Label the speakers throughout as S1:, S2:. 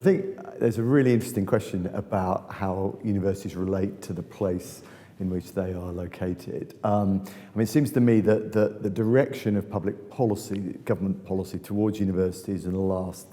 S1: I think there's a really interesting question about how universities relate to the place in which they are located. It seems to me that the direction of public policy, government policy towards universities in the last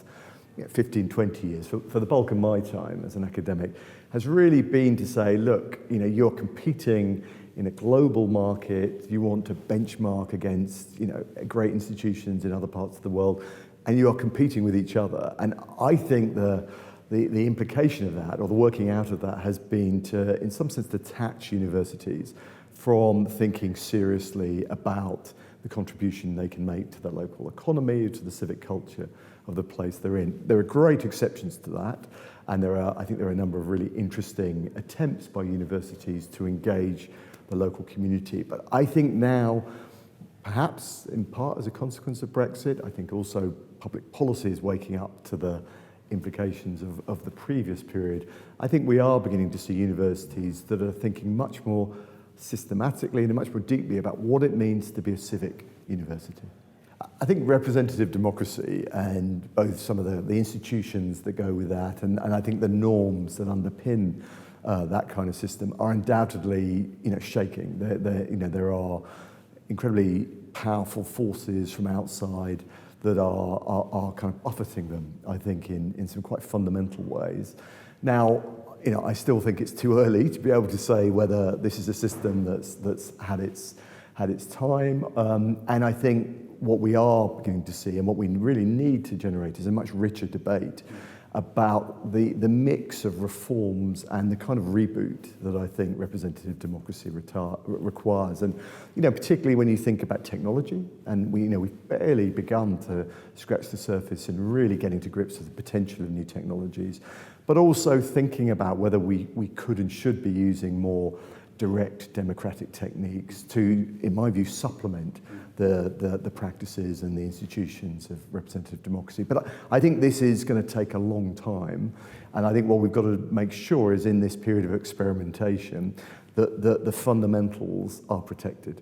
S1: 15, 20 years, for the bulk of my time as an academic, has really been to say, look, you're competing in a global market, you want to benchmark against great institutions in other parts of the world, and you are competing with each other. And I think the implication of that, or the working out of that, has been to, in some sense, detach universities from thinking seriously about the contribution they can make to the local economy, to the civic culture of the place they're in. There are great exceptions to that, and I think there are a number of really interesting attempts by universities to engage the local community. But I think now, perhaps in part as a consequence of Brexit, I think also public policy is waking up to the implications of the previous period. I think we are beginning to see universities that are thinking much more systematically and much more deeply about what it means to be a civic university. I think representative democracy and both some of the institutions that go with that and I think the norms that underpin that kind of system are undoubtedly shaking. There are incredibly powerful forces from outside that are kind of buffeting them, I think, in some quite fundamental ways. Now, I still think it's too early to be able to say whether this is a system that's had its time. And I think what we are beginning to see and what we really need to generate is a much richer debate about the mix of reforms and the kind of reboot that I think representative democracy requires. And particularly when you think about technology, and we've barely begun to scratch the surface in really getting to grips with the potential of new technologies, but also thinking about whether we could and should be using more direct democratic techniques to, in my view, supplement the practices and the institutions of representative democracy. But I think this is going to take a long time, and I think what we've got to make sure is in this period of experimentation that the fundamentals are protected.